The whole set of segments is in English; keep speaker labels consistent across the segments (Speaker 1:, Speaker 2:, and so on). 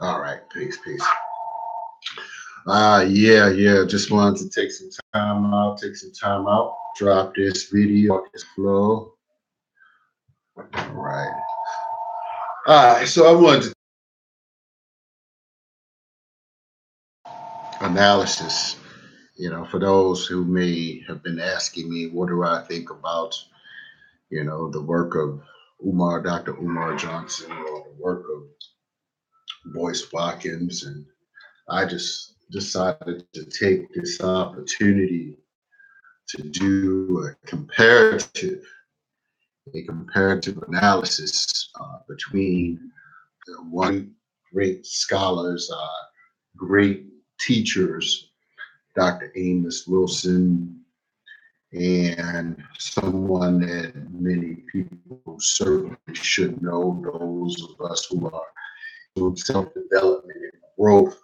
Speaker 1: All right, peace, peace. Yeah. Just wanted to take some time out, drop this video, this flow. All right. All right. So I wanted to analysis. For those who may have been asking me, what do I think about, the work of Dr. Umar Johnson, or the work of Boyce Watkins, and I just decided to take this opportunity to do a comparative analysis between one great scholars, great teachers, Dr. Amos Wilson, and someone that many people certainly should know, those of us who are doing self-development and growth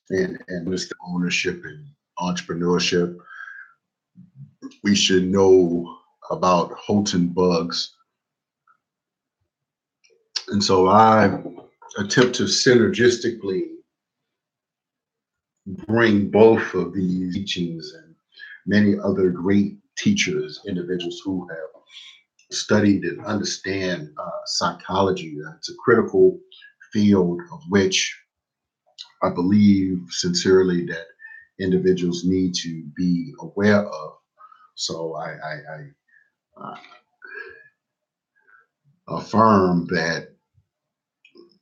Speaker 1: and just ownership and entrepreneurship. We should know about Holton bugs. And so I attempt to synergistically bring both of these teachings and many other great teachers, individuals who have studied and understand psychology. It's a critical field of which I believe sincerely that individuals need to be aware of. So I uh, affirm that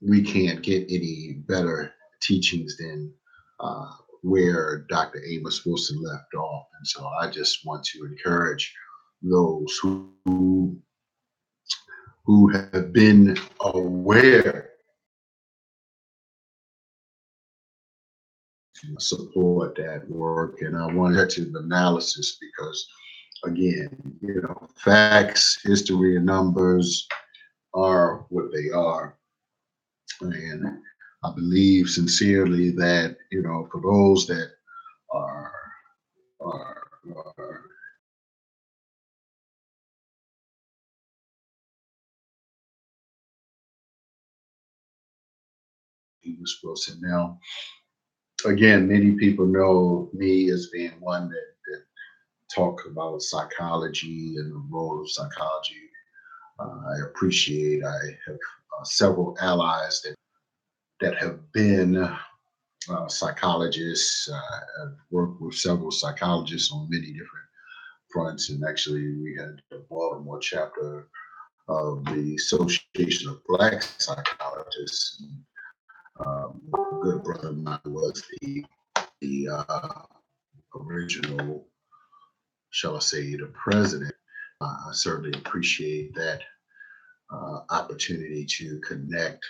Speaker 1: we can't get any better teachings than uh, where Dr. Amos Wilson left off. And so I just want to encourage those who have been aware to support that work. And I wanted to analysis because, again, facts, history, and numbers are what they are. And I believe sincerely that, for those that are, are Amos Wilson. Now, again, many people know me as being one that talk about psychology and the role of psychology. I appreciate. I have several allies that have been psychologists. I've worked with several psychologists on many different fronts, and actually, we had the Baltimore chapter of the Association of Black Psychologists. A good brother of mine was the original, shall I say, the president. I certainly appreciate that opportunity to connect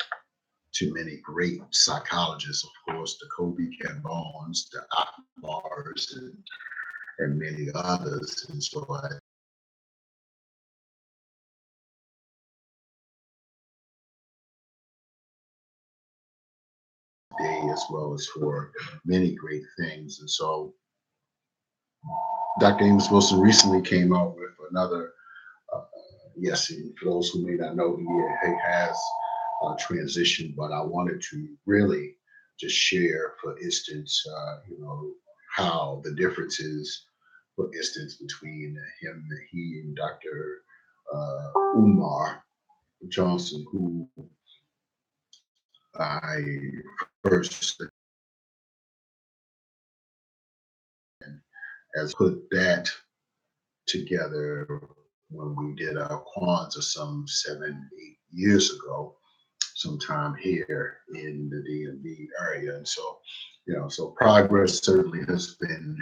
Speaker 1: to many great psychologists, of course, the Kobe Bones, the Akbars, and many others. And so I day as well as for many great things. And so Dr. Amos Wilson recently came out with another. Uh, yes, for those who may not know, he has transitioned, but I wanted to really just share, for instance, how the differences, for instance, between he and Dr. Umar Johnson, who I first as put that together when we did our Kwanzaa some 7, 8 years ago, sometime here in the DMV area. And so, so progress certainly has been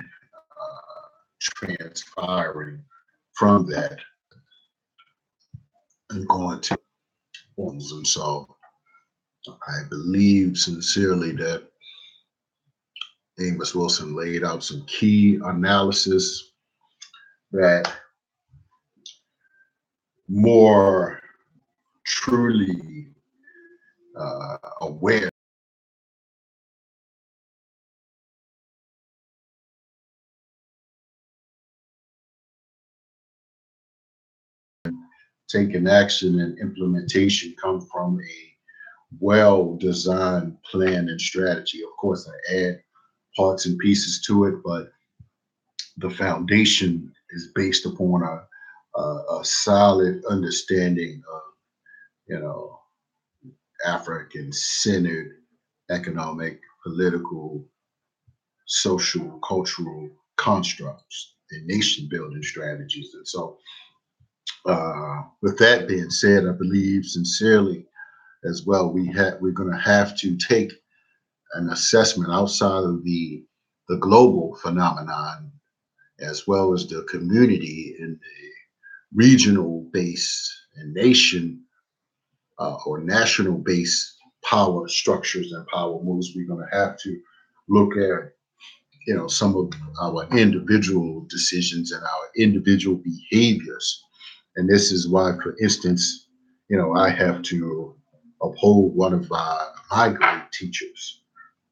Speaker 1: transpiring from that and going to homes. And so I believe sincerely that Amos Wilson laid out some key analysis that more truly aware, taking action and implementation come from a well-designed plan and strategy. Of course, I add parts and pieces to it, but the foundation is based upon a solid understanding of, you know, African-centered economic, political, social, cultural constructs and nation building strategies. And so, with that being said, I believe sincerely as well, we're going to have to take an assessment outside of the global phenomenon as well as the community and the regional base and nation or national base power structures and power moves. We're going to have to look at, you know, some of our individual decisions and our individual behaviors. And this is why, for instance, you know, I have to uphold one of my great teachers,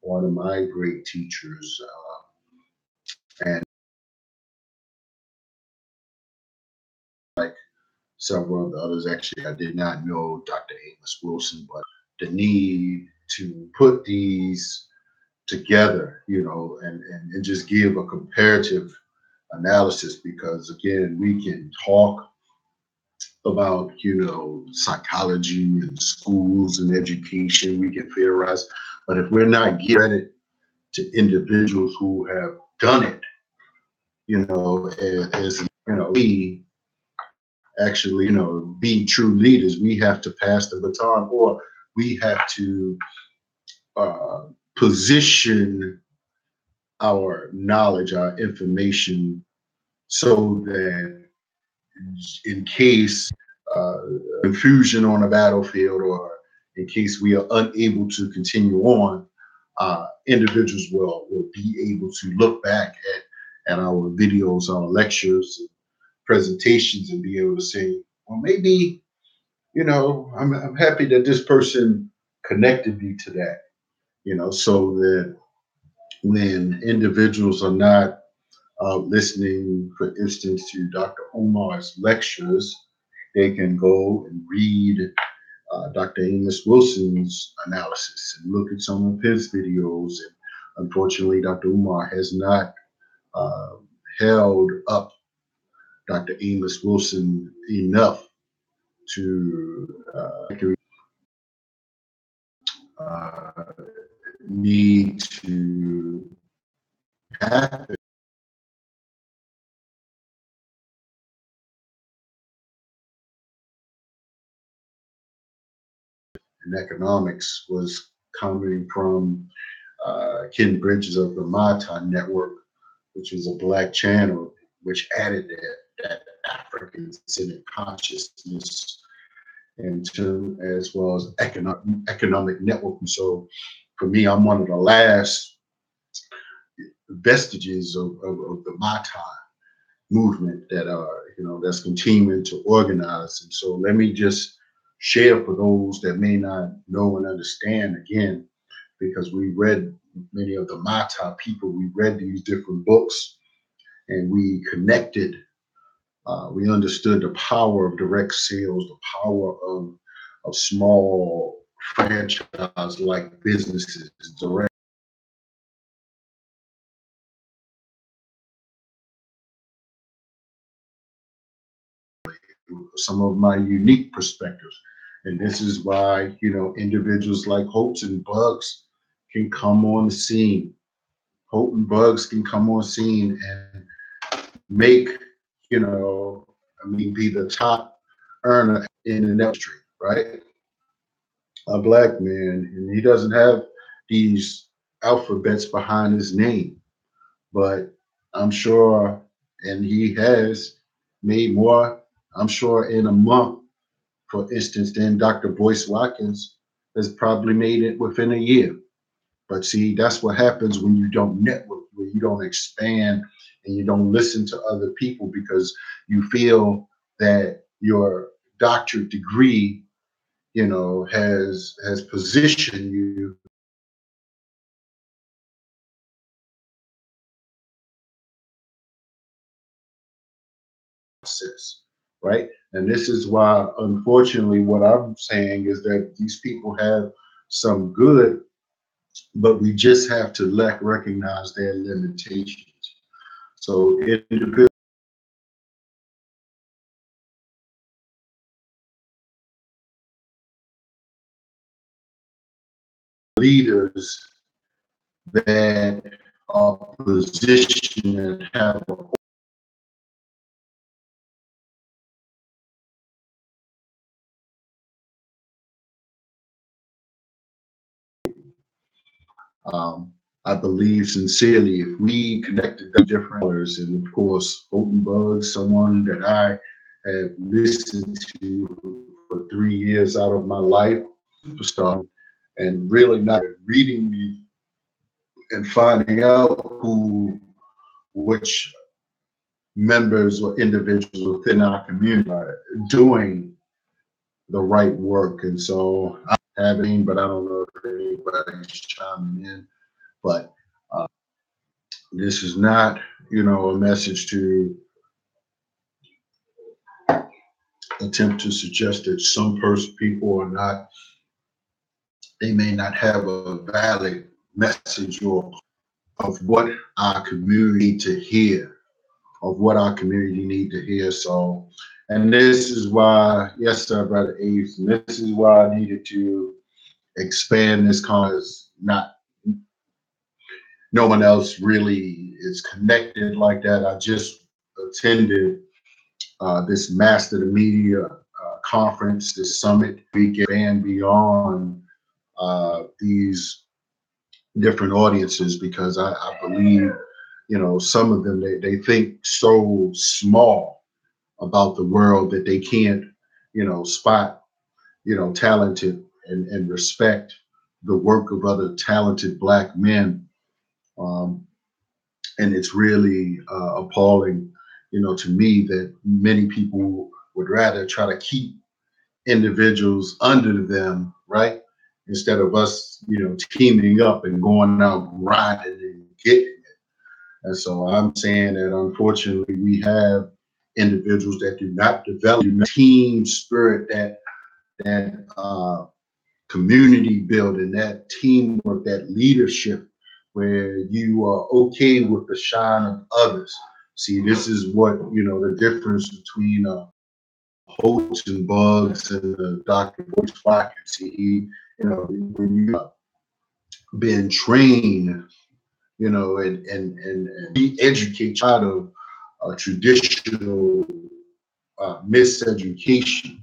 Speaker 1: one of my great teachers, and like several of the others. Actually, I did not know Dr. Amos Wilson, but the need to put these together, you know, and just give a comparative analysis, because again, we can talk about, you know, psychology and schools and education, we can theorize, but if we're not giving credit to individuals who have done it, you know, as you know, we actually, you know, being true leaders, we have to pass the baton, or we have to uh, position our knowledge, our information, so that in case uh, confusion on a battlefield, or in case we are unable to continue on, individuals will be able to look back at our videos, our lectures, presentations, and be able to say, well, maybe, you know, I'm happy that this person connected me to that, you know, so that when individuals are not listening, for instance, to Dr. Umar's lectures, they can go and read Dr. Amos Wilson's analysis and look at some of his videos. And unfortunately, Dr. Umar has not uh, held up Dr. Amos Wilson enough to uh, need to happen in economics was coming from Ken Bridges of the Mata Network, which was a black channel, which added that African-centered consciousness into, as well as economic network. And so for me, I'm one of the last vestiges of the Mata movement that are, you know, that's continuing to organize. And so let me just share for those that may not know and understand, again, because we read many of the Mata people, we read these different books and we connected, we understood the power of direct sales, the power of small franchise like businesses, direct. Some of my unique perspectives. And this is why, you know, individuals like Holton Bugs can come on the scene. Holton Bugs can come on scene and make, you know, I mean, be the top earner in the industry, right? A black man, and he doesn't have these alphabets behind his name, but I'm sure, and he has made more, I'm sure, in a month, for instance, than Dr. Boyce Watkins has probably made it within a year. But see, that's what happens when you don't network, when you don't expand, and you don't listen to other people, because you feel that your doctorate degree, you know, has positioned you process, right? And this is why, unfortunately, what I'm saying is that these people have some good, but we just have to recognize their limitations. So individual leaders that are positioned and have a I believe sincerely, if we connected the different colors, and of course, Holton Buggs, someone that I have listened to for 3 years out of my life, superstar, and really not reading me and finding out which members or individuals within our community are doing the right work. And so I'm having, but I don't know if anybody's chiming in, but this is not, a message to attempt to suggest that people are not, they may not have a valid message or of what our community to hear, of what our community need to hear. So, and this is why, yes, sir, Brother Ace, and this is why I needed to expand this cause. Not, no one else really is connected like that. I just attended this Master the Media conference, this summit weekend, and beyond these different audiences, because I believe, some of them, they think so small about the world that they can't, spot, talented and respect the work of other talented Black men. Um, and it's really appalling, to me, that many people would rather try to keep individuals under them, right? Instead of us, teaming up and going out grinding and getting it. And so I'm saying that unfortunately we have individuals that do not develop team spirit, that community building, that teamwork, that leadership, where you are okay with the shine of others. See, this is what, the difference between Holton Buggs and Dr. Boyce Watkins. See, when you've been trained, and re-educate out of traditional miseducation,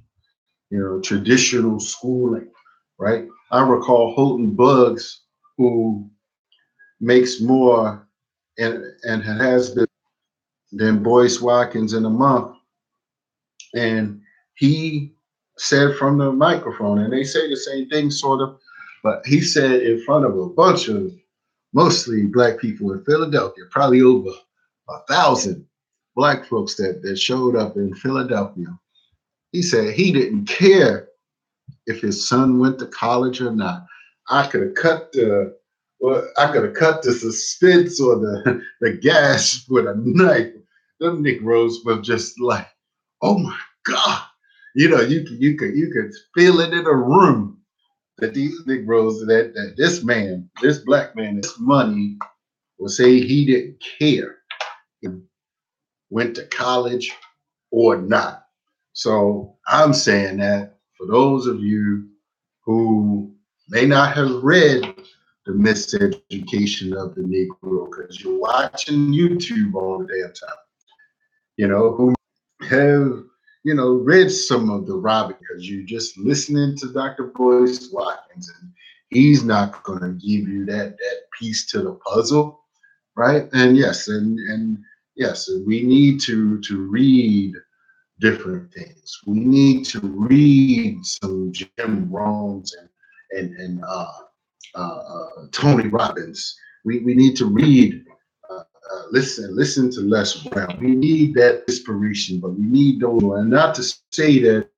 Speaker 1: traditional schooling, right? I recall Holton Buggs, who makes more and has been than Boyce Watkins in a month. And he said from the microphone, and they say the same thing sort of, but he said in front of a bunch of mostly Black people in Philadelphia, probably over 1,000 Black folks that showed up in Philadelphia. He said he didn't care if his son went to college or not. I could have cut the suspense or the gas with a knife. Them Negroes were just like, oh my God. You could feel it in a room that these Negroes, that this man, this Black man, this money will say he didn't care if he went to college or not. So I'm saying that for those of you who may not have read The Miseducation of the Negro, because you're watching YouTube all the damn time, who have, read some of the Robert, because you're just listening to Dr. Boyce Watkins, and he's not going to give you that piece to the puzzle, right? And yes, and yes, we need to read different things. We need to read some Jim Rohns and Tony Robbins. We need to read, listen to Les Brown. We need that inspiration, but we need those. And not to say that,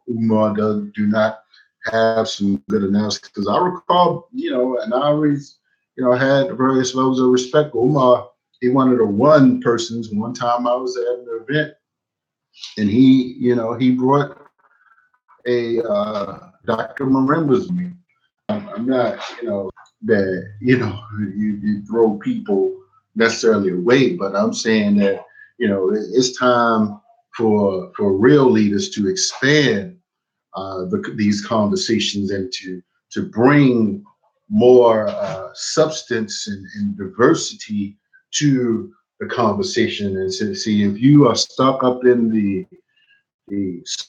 Speaker 1: Umar do not have some good analysis, because I recall, and I always, had various levels of respect for Umar. He one of the one persons. One time I was at an event, and he brought a Dr. remembers me. I'm not, that, you throw people necessarily away, but I'm saying that, it's time for real leaders to expand these conversations and to bring more substance and diversity to the conversation, and to see if you are stuck up in the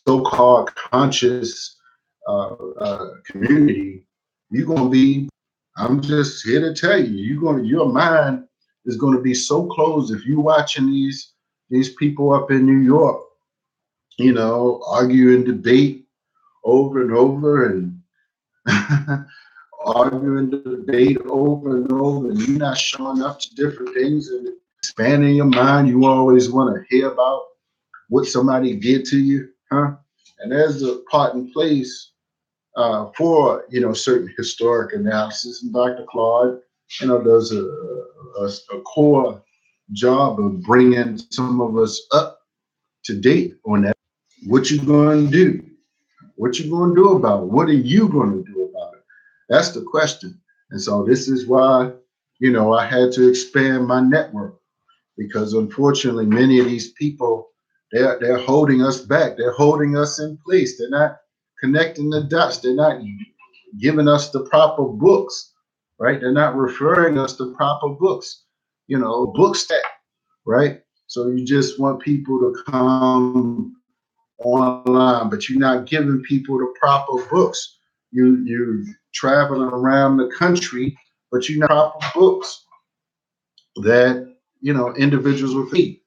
Speaker 1: so-called conscious community, you're gonna be. I'm just here to tell you, your mind is gonna be so closed if you're watching these people up in New York, argue and debate over and over and argue and debate over and over, and you're not showing up to different things and expanding your mind. You always want to hear about what somebody did to you, huh? And there's a part in place for certain historic analysis, and Dr. Claude, does a core job of bringing some of us up to date on that. What you going to do? What you going to do about it? What are you going to do about it? That's the question. And so this is why, I had to expand my network, because unfortunately, many of these people, they're holding us back. They're holding us in place. They're not connecting the dots. They're not giving us the proper books, right? They're not referring us to proper books, books that, right? So you just want people to come online, but you're not giving people the proper books. You traveling around the country, but you're not proper books that individuals will read.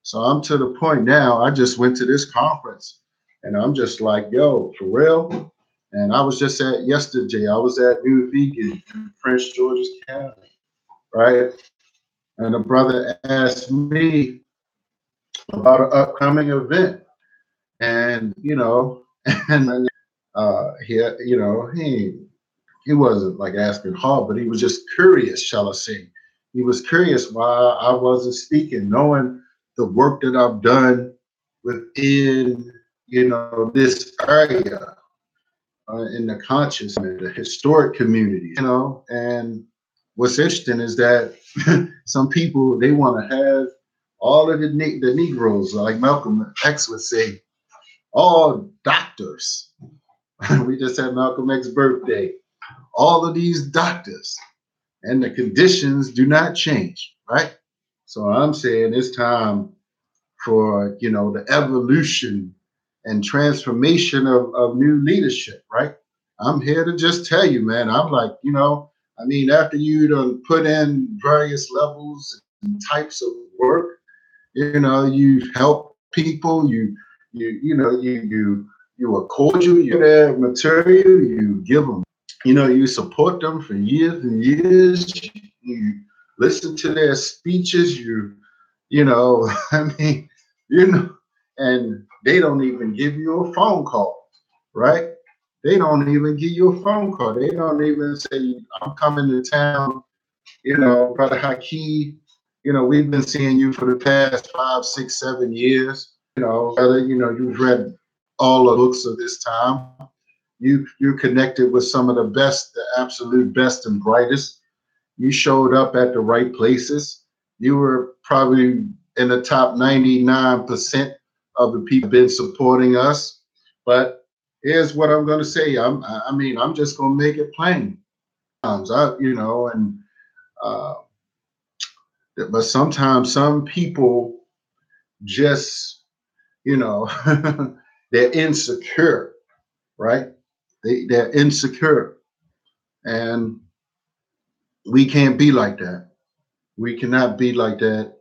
Speaker 1: So I'm to the point now. I just went to this conference, and I'm just like, yo, for real. And I was just at yesterday. I was at New Vegan in Prince George's County, right? And a brother asked me about an upcoming event, and and he wasn't like asking hard, but he was just curious, shall I say. He was curious why I wasn't speaking, knowing the work that I've done within, this area, in the conscious, the historic community, and what's interesting is that some people, they want to have all of the Negroes, like Malcolm X would say, all doctors. We just had Malcolm X's birthday. All of these doctors, and the conditions do not change, right? So I'm saying it's time for the evolution and transformation of new leadership, right? I'm here to just tell you, man. I'm like, after you done put in various levels and types of work, you help people, you are cordial, you their material, you give them, you support them for years and years. You listen to their speeches. I mean, you know, and they don't even give you a phone call, right? They don't even give you a phone call. They don't even say, I'm coming to town, Brother Haki, we've been seeing you for the past 5, 6, 7 years. Brother, you've read all the books of this time. You connected with some of the best, the absolute best and brightest. You showed up at the right places. You were probably in the top 99% of the people been supporting us. But here's what I'm going to say. I'm just going to make it plain. And uh, but sometimes some people just, you know, they're insecure, right? They're insecure, and we can't be like that. We cannot be like that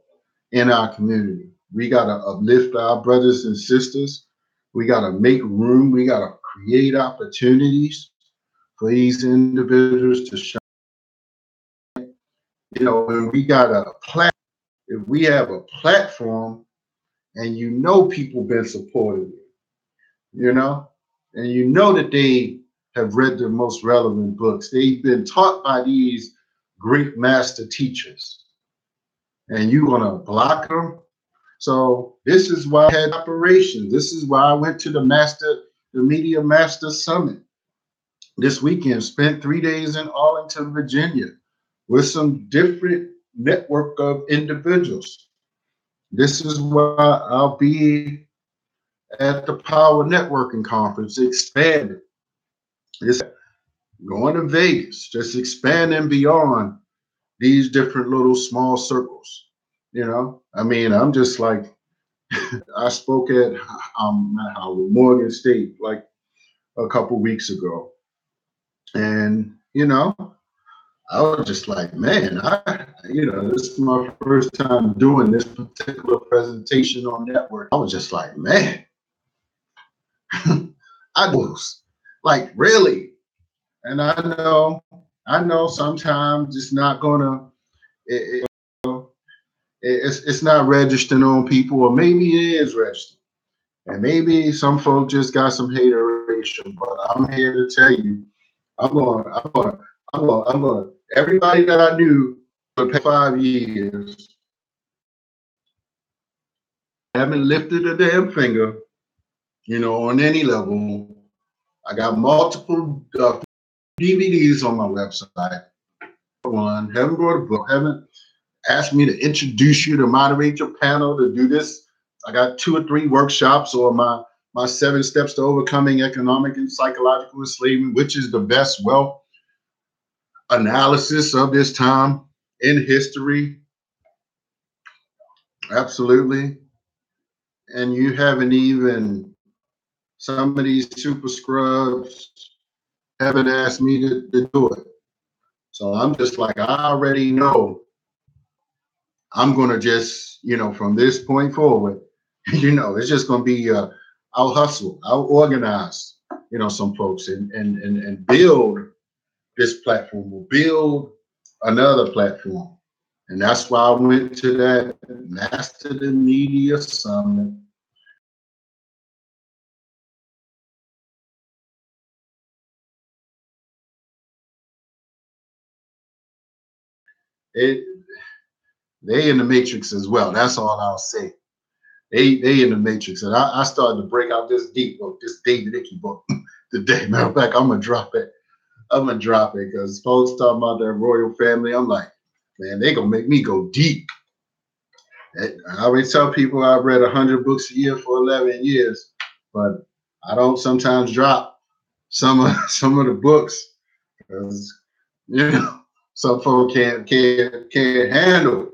Speaker 1: in our community. We got to uplift our brothers and sisters. We got to make room. We got to create opportunities for these individuals to shine. When we got a platform, if we have a platform and people been supporting you, and that they have read the most relevant books. They've been taught by these great master teachers, and you want to block them. So this is why I had operations. This is why I went to the master, the Media Master Summit this weekend. Spent 3 days in Arlington, Virginia, with some different network of individuals. This is why I'll be at the Power Networking Conference, expanding. It's going to Vegas, just expanding beyond these different little small circles. I mean, I'm just like, I spoke at Morgan State like a couple weeks ago, and I was just like, man, this is my first time doing this particular presentation on network. I was just like, man, I was like, really? And I know sometimes it's not gonna, it's not registering on people, or maybe it is registering, and maybe some folks just got some hateration. But I'm here to tell you, I'm going. Everybody that I knew for the past 5 years haven't lifted a damn finger, on any level. I got multiple DVDs on my website. One, haven't brought a book, haven't asked me to introduce you to moderate your panel to do this. I got 2 or 3 workshops, or my 7 steps to overcoming economic and psychological enslavement, which is the best wealth analysis of this time in history. Absolutely. And you haven't even, some of these super scrubs haven't asked me to do it. So I'm just like, I already know I'm going to just, from this point forward, it's just going to be, I'll hustle, I'll organize, some folks and build this platform, will build another platform. And that's why I went to that Master the Media Summit. They in the matrix as well. That's all I'll say. They in the matrix. And I started to break out this deep book, this David Icke book today. Matter of fact, I'm gonna drop it. Because folks talking about their royal family. I'm like, man, they gonna make me go deep. I always tell people I've read 100 books a year for 11 years, but I don't sometimes drop some of the books because some folks can't handle.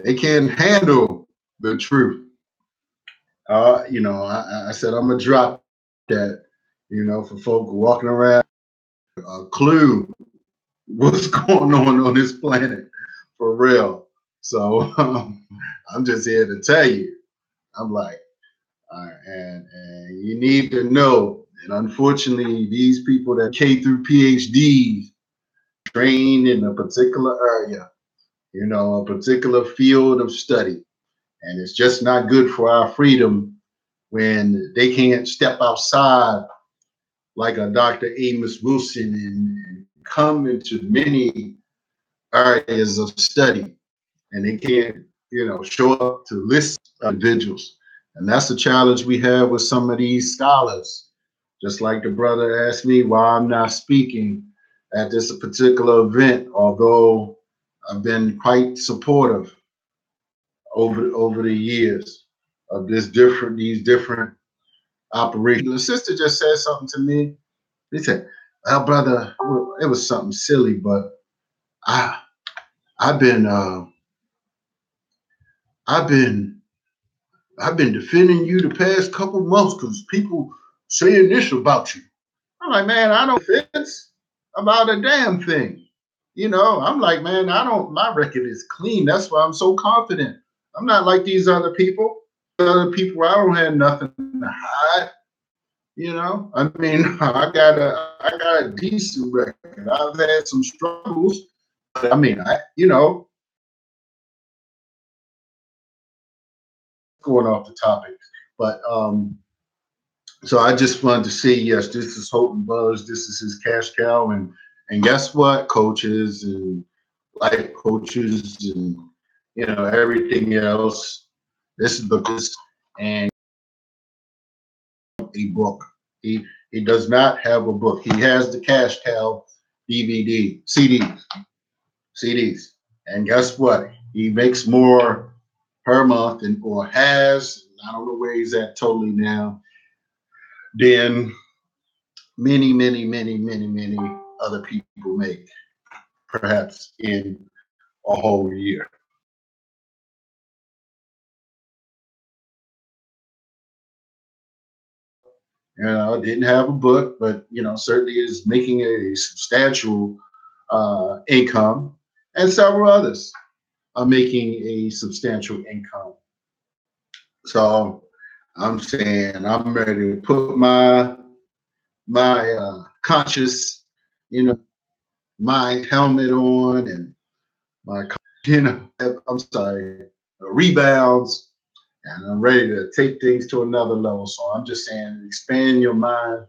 Speaker 1: They can't handle the truth. I said I'm gonna drop that. For folk walking around, a clue what's going on this planet for real. So I'm just here to tell you. I'm like, and you need to know. And unfortunately, these people that K through PhDs trained in a particular area, a particular field of study, and it's just not good for our freedom when they can't step outside like a Dr. Amos Wilson and come into many areas of study, and they can't, show up to list individuals. And that's the challenge we have with some of these scholars. Just like the brother asked me why I'm not speaking at this particular event, although I've been quite supportive over the years of these different operations. The sister just said something to me. They said, "Well, brother, it was something silly, but I've been defending you the past couple months because people saying this about you." I'm like, man, I don't fence about a damn thing. I'm like, man, my record is clean. That's why I'm so confident. I'm not like these other people. Other people, I don't have nothing to hide. I mean, I got a decent record. I've had some struggles. But I mean, going off the topic. But so I just wanted to say, yes, this is Holton Buzz. This is his cash cow, and guess what, coaches and life coaches and everything else. This is the and a book. He does not have a book. He has the Cash Cow DVD, CDs. And guess what? He makes more per month and or has, I don't know where he's at totally now, than many other people make, perhaps in a whole year. Didn't have a book, but certainly is making a substantial income, and several others are making a substantial income. So I'm saying I'm ready to put my conscious, my helmet on and my, I'm sorry, rebounds, and I'm ready to take things to another level. So I'm just saying, expand your mind.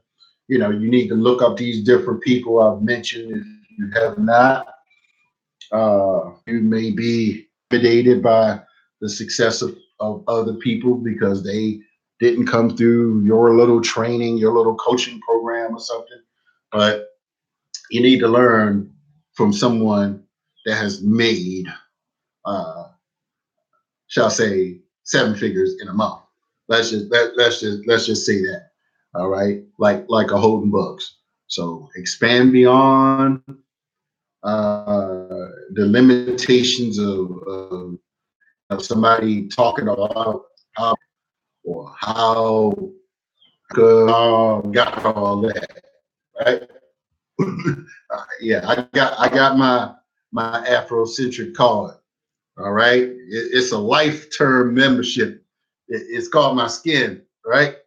Speaker 1: You need to look up these different people I've mentioned. If you have not, you may be intimidated by the success of other people because they didn't come through your little training, your little coaching program or something. But you need to learn from someone that has made, uh, shall I say, seven figures in a month. Let's just say that. All right, like a Holton Bucks. So expand beyond the limitations of somebody talking about how or how got all that, right? Yeah, I got my Afrocentric card. All right, it's a life term membership. It's called my skin, right?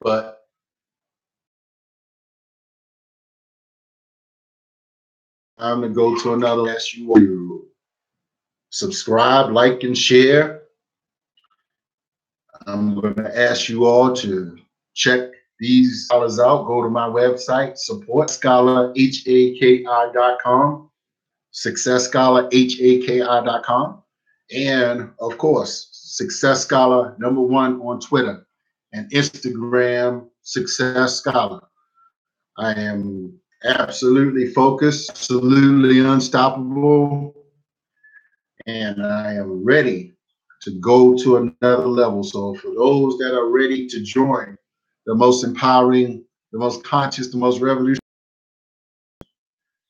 Speaker 1: But I'm gonna go to another. Ask you to subscribe, like, and share. I'm going to ask you all to check these scholars out. Go to my website, supportscholarhaki.com, successscholarhaki.com, and of course, Success Scholar #1 on Twitter and Instagram, Success Scholar. I am absolutely focused, absolutely unstoppable, and I am ready to go to another level. So for those that are ready to join the most empowering, the most conscious, the most revolutionary,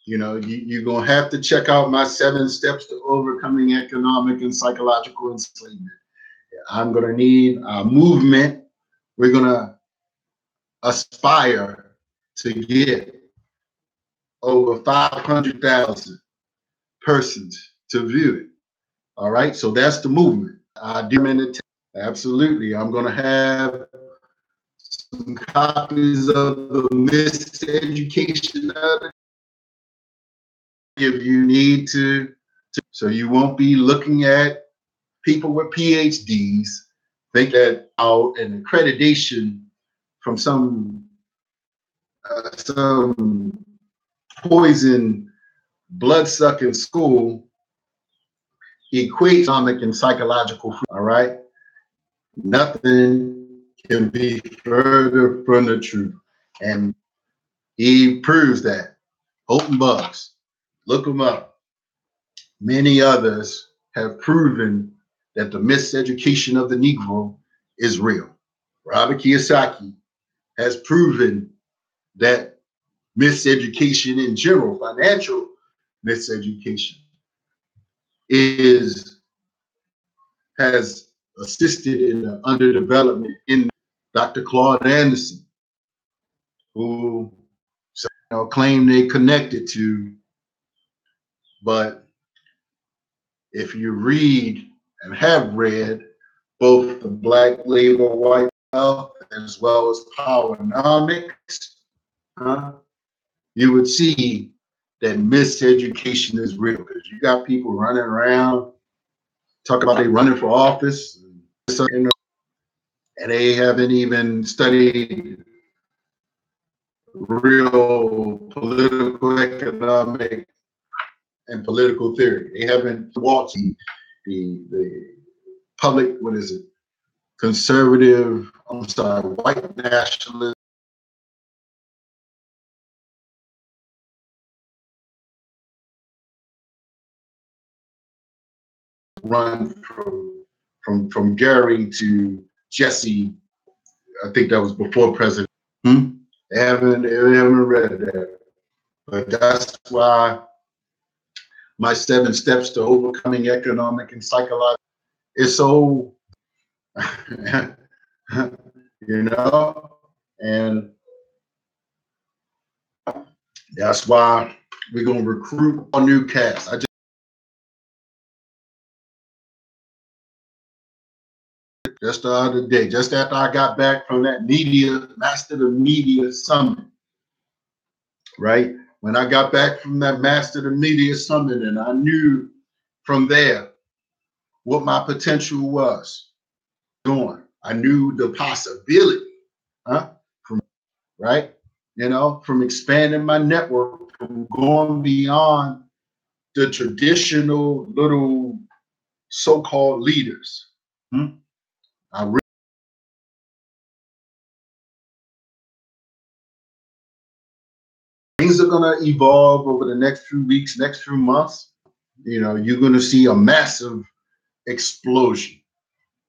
Speaker 1: you're going to have to check out my 7 steps to overcoming economic and psychological enslavement. I'm going to need a movement. We're going to aspire to get over 500,000 persons to view it. All right. So that's the movement. Absolutely. I'm going to have some copies of the miseducation if you need to, so you won't be looking at people with PhDs, think that out an accreditation from some poison blood-sucking school equates economic and psychological. All right, nothing can be further from the truth, and he proves that. Holton Bucks, look him up. Many others have proven that the miseducation of the Negro is real. Robert Kiyosaki has proven that miseducation in general, financial miseducation, has assisted in the underdevelopment in Dr. Claude Anderson, who claim they connected to, but if you read and have read both the Black Labor White Wealth as well as Powernomics, you would see that miseducation is real because you got people running around talking about they running for office and they haven't even studied real political, economic, and political theory. They haven't watched the public, what is it, conservative, I'm sorry, white nationalist run from Gary to Jesse. I think that was before President. I haven't read that, but that's why my 7 steps to overcoming economic and psychological is so, you know, and that's why we're gonna recruit a new cast. Just the other day, just after I got back from that Master the Media Summit, right? When I got back from that Master the Media Summit, and I knew from there what my potential was doing. I knew the possibility, from right, from expanding my network, from going beyond the traditional little so-called leaders. Things are going to evolve over the next few weeks, next few months. You're going to see a massive explosion.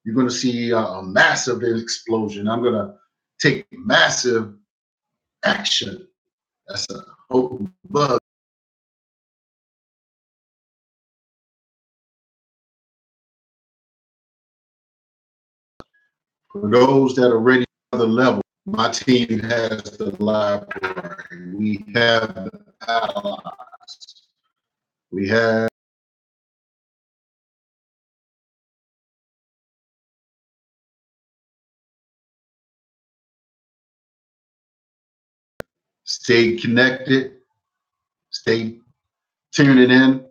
Speaker 1: You're going to see a massive explosion. I'm going to take massive action. That's a whole bug. For those that are ready for the level, my team has the library. We have the allies. We have stay connected, stay tuning in.